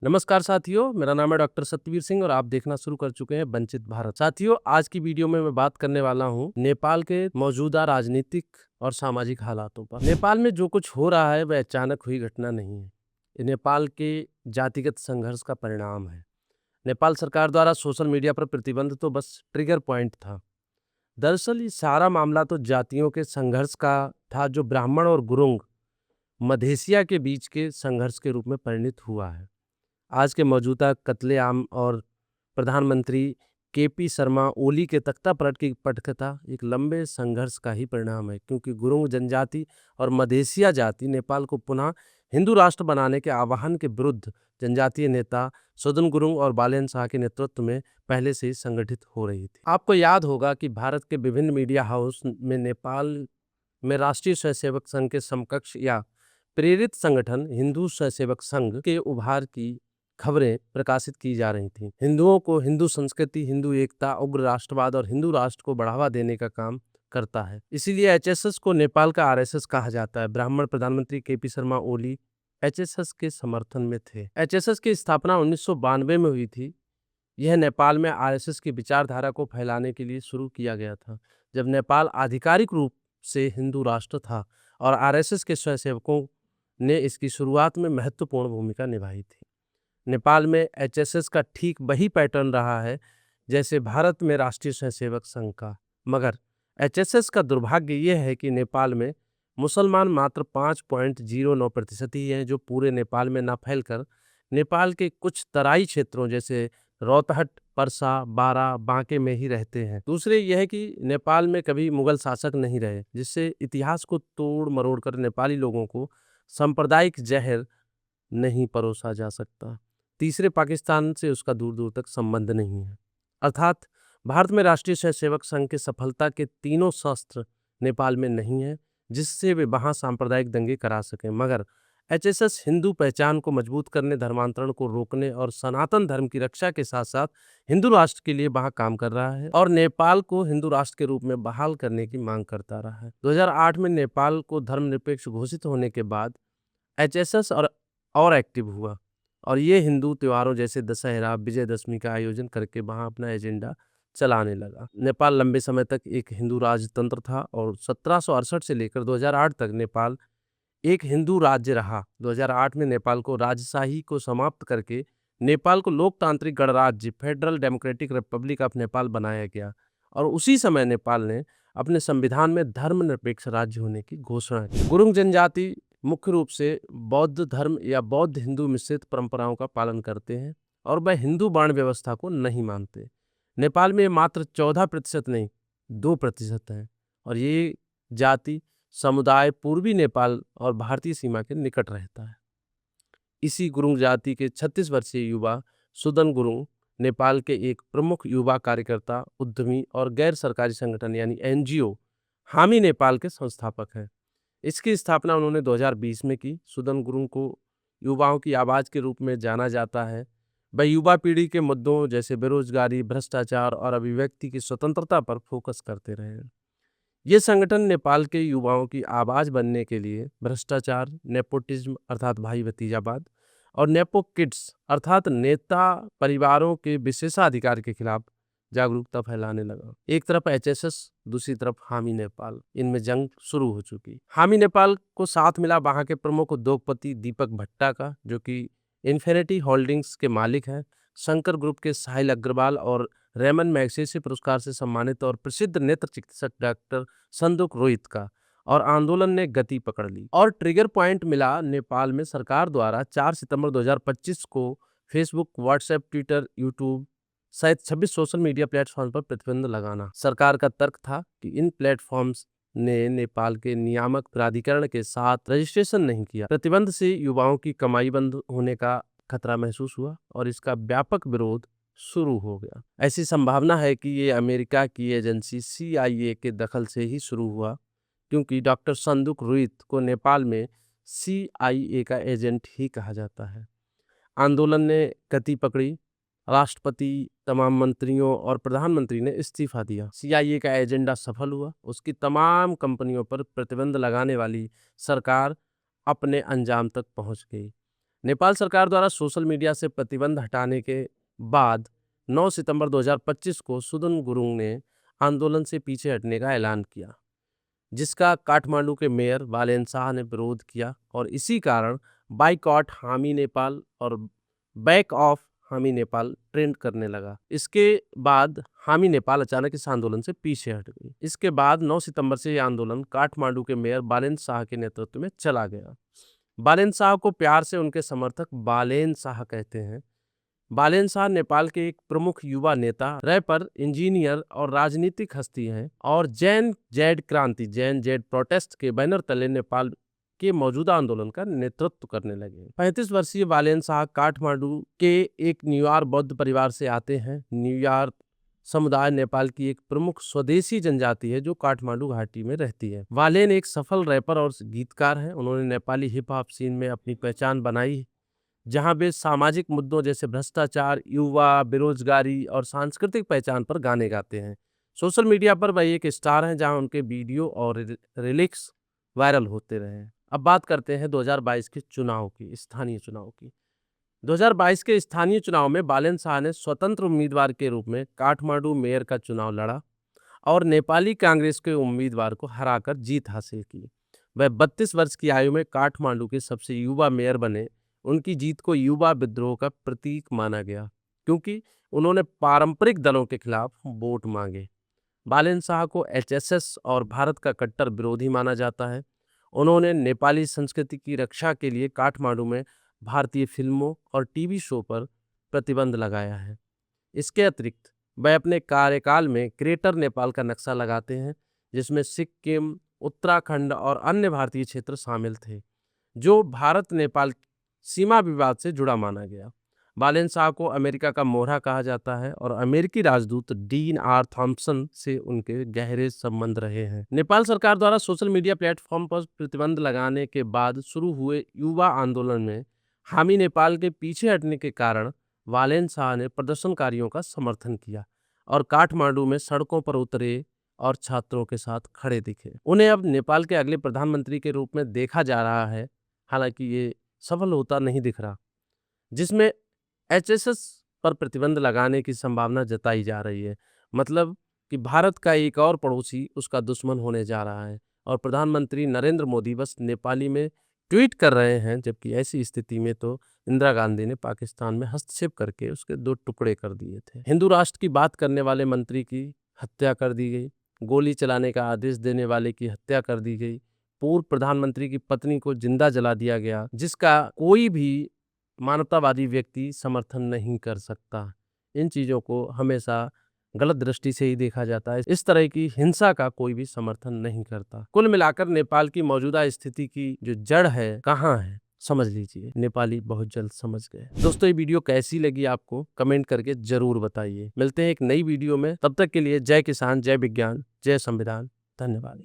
नमस्कार साथियों, मेरा नाम है डॉक्टर सतवीर सिंह और आप देखना शुरू कर चुके हैं वंचित भारत। साथियों, आज की वीडियो में मैं बात करने वाला हूं नेपाल के मौजूदा राजनीतिक और सामाजिक हालातों पर। नेपाल में जो कुछ हो रहा है वह अचानक हुई घटना नहीं है। ये नेपाल के जातिगत संघर्ष का परिणाम है। नेपाल सरकार द्वारा सोशल मीडिया पर प्रतिबंध तो बस ट्रिगर पॉइंट था। दरअसल ये सारा मामला तो जातियों के संघर्ष का था, जो ब्राह्मण और गुरुंग मधेसिया के बीच के संघर्ष के रूप में परिणित हुआ है। आज के मौजूदा कत्लेआम और प्रधानमंत्री केपी शर्मा ओली के तख्तापलट की पटकथा एक लंबे संघर्ष का ही परिणाम है, क्योंकि गुरुंग जनजाति और मधेसिया जाति नेपाल को पुनः हिंदू राष्ट्र बनाने के आह्वान के विरुद्ध जनजातीय नेता सदन गुरुंग और बालेन शाह के नेतृत्व में पहले से ही संगठित हो रही थी। आपको याद होगा कि भारत के विभिन्न मीडिया हाउस में नेपाल में राष्ट्रीय स्वयंसेवक संघ के समकक्ष या प्रेरित संगठन हिंदू स्वयंसेवक संघ के उभार की खबरें प्रकाशित की जा रही थीं। हिंदुओं को हिंदू संस्कृति, हिंदू एकता, उग्र राष्ट्रवाद और हिंदू राष्ट्र को बढ़ावा देने का काम करता है। इसीलिए एचएसएस को नेपाल का आरएसएस कहा जाता है। ब्राह्मण प्रधानमंत्री केपी शर्मा ओली एचएसएस के समर्थन में थे। एचएसएस की स्थापना 1992 में हुई थी। यह नेपाल में आरएसएस की विचारधारा को फैलाने के लिए शुरू किया गया था, जब नेपाल आधिकारिक रूप से हिंदू राष्ट्र था और आरएसएस के स्वयंसेवकों ने इसकी शुरुआत में महत्वपूर्ण भूमिका निभाई थी। नेपाल में एचएसएस का ठीक वही पैटर्न रहा है जैसे भारत में राष्ट्रीय स्वयंसेवक संघ का, मगर एचएसएस का दुर्भाग्य यह है कि नेपाल में मुसलमान मात्र 5.09% ही हैं, जो पूरे नेपाल में न फैलकर नेपाल के कुछ तराई क्षेत्रों जैसे रौतहट, पर्सा, बारा, बांके में ही रहते हैं। दूसरे यह है कि नेपाल में कभी मुगल शासक नहीं रहे, जिससे इतिहास को तोड़ मरोड़ कर नेपाली लोगों को सांप्रदायिक जहर नहीं परोसा जा सकता। तीसरे, पाकिस्तान से उसका दूर दूर तक संबंध नहीं है। अर्थात भारत में राष्ट्रीय स्वयंसेवक संघ के सफलता के तीनों शस्त्र नेपाल में नहीं है, जिससे वे वहां सांप्रदायिक दंगे करा सकें। मगर एचएसएस हिंदू पहचान को मजबूत करने, धर्मांतरण को रोकने और सनातन धर्म की रक्षा के साथ साथ हिंदू राष्ट्र के लिए वहां काम कर रहा है और नेपाल को हिंदू राष्ट्र के रूप में बहाल करने की मांग करता रहा है। 2008 में नेपाल को धर्मनिरपेक्ष घोषित होने के बाद एचएसएस और एक्टिव हुआ और ये हिंदू त्योहारों जैसे दशहरा, विजयदशमी का आयोजन करके वहाँ अपना एजेंडा चलाने लगा। नेपाल लंबे समय तक एक हिंदू राजतंत्र था और 1768 से लेकर 2008 तक नेपाल एक हिंदू राज्य रहा। 2008 में नेपाल को राजशाही को समाप्त करके नेपाल को लोकतांत्रिक गणराज्य federal democratic Republic of Nepal बनाया गया और उसी समय नेपाल ने अपने संविधान में धर्मनिरपेक्ष राज्य होने की घोषणा की। गुरुंग जनजाति मुख्य रूप से बौद्ध धर्म या बौद्ध हिंदू मिश्रित परंपराओं का पालन करते हैं और वह हिंदू वर्ण व्यवस्था को नहीं मानते। नेपाल में मात्र 14% नहीं 2% है और ये जाति समुदाय पूर्वी नेपाल और भारतीय सीमा के निकट रहता है। इसी गुरुंग जाति के 36 वर्षीय युवा सुदन गुरुंग नेपाल के एक प्रमुख युवा कार्यकर्ता, उद्यमी और गैर सरकारी संगठन यानी एनजीओ हामी नेपाल के संस्थापक हैं। इसकी स्थापना उन्होंने 2020 में की। सुदन गुरुंग को युवाओं की आवाज़ के रूप में जाना जाता है। वह युवा पीढ़ी के मुद्दों जैसे बेरोजगारी, भ्रष्टाचार और अभिव्यक्ति की स्वतंत्रता पर फोकस करते रहे हैं। ये संगठन नेपाल के युवाओं की आवाज़ बनने के लिए भ्रष्टाचार, नेपोटिज्म अर्थात भाई भतीजावाद और नेपो किड्स अर्थात नेता परिवारों के विशेषाधिकार के खिलाफ जागरूकता फैलाने लगा। एक तरफ एचएसएस, दूसरी तरफ हामी नेपाल, इनमें जंग शुरू हो चुकी। हामी नेपाल को साथ मिला वहां के प्रमुख उद्योगपति दीपक भट्टा का, जो कि इन्फिनिटी होल्डिंग्स के मालिक हैं, शंकर ग्रुप के साहिल अग्रवाल और रेमन मैग्सेसे पुरस्कार से सम्मानित और प्रसिद्ध नेत्र चिकित्सक डॉक्टर संदुक रोहित का। और आंदोलन ने गति पकड़ ली और ट्रिगर पॉइंट मिला नेपाल में सरकार द्वारा 4 सितंबर 2025 को फेसबुक, व्हाट्सएप, ट्विटर, यूट्यूब सहित 26 सोशल मीडिया प्लेटफॉर्म पर प्रतिबंध लगाना। सरकार का तर्क था कि इन प्लेटफॉर्म्स ने नेपाल के नियामक प्राधिकरण के साथ रजिस्ट्रेशन नहीं किया। प्रतिबंध से युवाओं की कमाई बंद होने का खतरा महसूस हुआ और इसका व्यापक विरोध शुरू हो गया। ऐसी संभावना है कि ये अमेरिका की एजेंसी CIA के दखल से ही शुरू हुआ, क्योंकि डॉक्टर संदुक रोहित को नेपाल में CIA का एजेंट ही कहा जाता है। आंदोलन ने गति पकड़ी। राष्ट्रपति, तमाम मंत्रियों और प्रधानमंत्री ने इस्तीफा दिया। CIA का एजेंडा सफल हुआ। उसकी तमाम कंपनियों पर प्रतिबंध लगाने वाली सरकार अपने अंजाम तक पहुंच गई। नेपाल सरकार द्वारा सोशल मीडिया से प्रतिबंध हटाने के बाद 9 सितंबर 2025 को सुदन गुरुङ ने आंदोलन से पीछे हटने का ऐलान किया, जिसका काठमांडू के मेयर बालेन शाह ने विरोध किया और इसी कारण बाइकॉट हामी नेपाल और बैक ऑफ हामी नेपाल ट्रेंड करने लगा। इसके बाद हामी नेपाल अचानक इस आंदोलन से पीछे हट गई। इसके बाद 9 सितंबर से यह आंदोलन काठमांडू के मेयर बालेन शाह के नेतृत्व में चला गया। बालेन शाह को प्यार से उनके समर्थक बालेन शाह कहते हैं। बालेन शाह नेपाल के एक प्रमुख युवा नेता, रैपर, इंजीनियर और राजनीतिक हस्ती हैं और जैन जेड क्रांति जैन जेड प्रोटेस्ट के बैनर तले नेपाल के मौजूदा आंदोलन का नेतृत्व करने लगे। 35 वर्षीय बालेन शाह काठमांडू के एक न्यूयॉर्क बौद्ध परिवार से आते हैं। न्यूयॉर्क समुदाय नेपाल की एक प्रमुख स्वदेशी जनजाति है जो काठमांडू घाटी में रहती है। बालेन एक सफल रैपर और गीतकार हैं। उन्होंने नेपाली हिप हॉप सीन में अपनी पहचान बनाई, जहां वे सामाजिक मुद्दों जैसे भ्रष्टाचार, युवा बेरोजगारी और सांस्कृतिक पहचान पर गाने गाते हैं। सोशल मीडिया पर वह एक स्टार हैं, जहां उनके वीडियो और रिलिक्स वायरल होते रहे। अब बात करते हैं 2022 के चुनाव की, स्थानीय चुनाव की। 2022 के स्थानीय चुनाव में बालेन शाह ने स्वतंत्र उम्मीदवार के रूप में काठमांडू मेयर का चुनाव लड़ा और नेपाली कांग्रेस के उम्मीदवार को हराकर जीत हासिल की। वह 32 वर्ष की आयु में काठमांडू के सबसे युवा मेयर बने। उनकी जीत को युवा विद्रोह का प्रतीक माना गया, क्योंकि उन्होंने पारंपरिक दलों के खिलाफ वोट मांगे। बालेन शाह को एचएसएस और भारत का कट्टर विरोधी माना जाता है। उन्होंने नेपाली संस्कृति की रक्षा के लिए काठमांडू में भारतीय फिल्मों और टीवी शो पर प्रतिबंध लगाया है। इसके अतिरिक्त वह अपने कार्यकाल में ग्रेटर नेपाल का नक्शा लगाते हैं, जिसमें सिक्किम, उत्तराखंड और अन्य भारतीय क्षेत्र शामिल थे, जो भारत नेपाल सीमा विवाद से जुड़ा माना गया। बालेन शाह को अमेरिका का मोहरा कहा जाता है और अमेरिकी राजदूत डीन आर थॉम्पसन से उनके गहरे संबंध रहे हैं। नेपाल सरकार द्वारा सोशल मीडिया प्लेटफॉर्म पर प्रतिबंध लगाने के बाद शुरू हुए युवा आंदोलन में हामी नेपाल के पीछे हटने के कारण बालेन शाह ने प्रदर्शनकारियों का समर्थन किया और काठमांडू में सड़कों पर उतरे और छात्रों के साथ खड़े दिखे। उन्हें अब नेपाल के अगले प्रधानमंत्री के रूप में देखा जा रहा है, हालांकि ये सफल होता नहीं दिख रहा, जिसमें एचएसएस पर प्रतिबंध लगाने की संभावना जताई जा रही है। मतलब कि भारत का एक और पड़ोसी उसका दुश्मन होने जा रहा है और प्रधानमंत्री नरेंद्र मोदी बस नेपाली में ट्वीट कर रहे हैं, जबकि ऐसी स्थिति में तो इंदिरा गांधी ने पाकिस्तान में हस्तक्षेप करके उसके 2 टुकड़े कर दिए थे। हिंदू राष्ट्र की बात करने वाले मंत्री की हत्या कर दी गई। गोली चलाने का आदेश देने वाले की हत्या कर दी गई। पूर्व प्रधानमंत्री की पत्नी को जिंदा जला दिया गया, जिसका कोई भी मानवतावादी व्यक्ति समर्थन नहीं कर सकता। इन चीज़ों को हमेशा गलत दृष्टि से ही देखा जाता है। इस तरह की हिंसा का कोई भी समर्थन नहीं करता। कुल मिलाकर नेपाल की मौजूदा स्थिति की जो जड़ है कहाँ है, समझ लीजिए नेपाली बहुत जल्द समझ गए। दोस्तों, ये वीडियो कैसी लगी आपको कमेंट करके जरूर बताइए। मिलते हैं एक नई वीडियो में, तब तक के लिए जय किसान, जय विज्ञान, जय संविधान। धन्यवाद।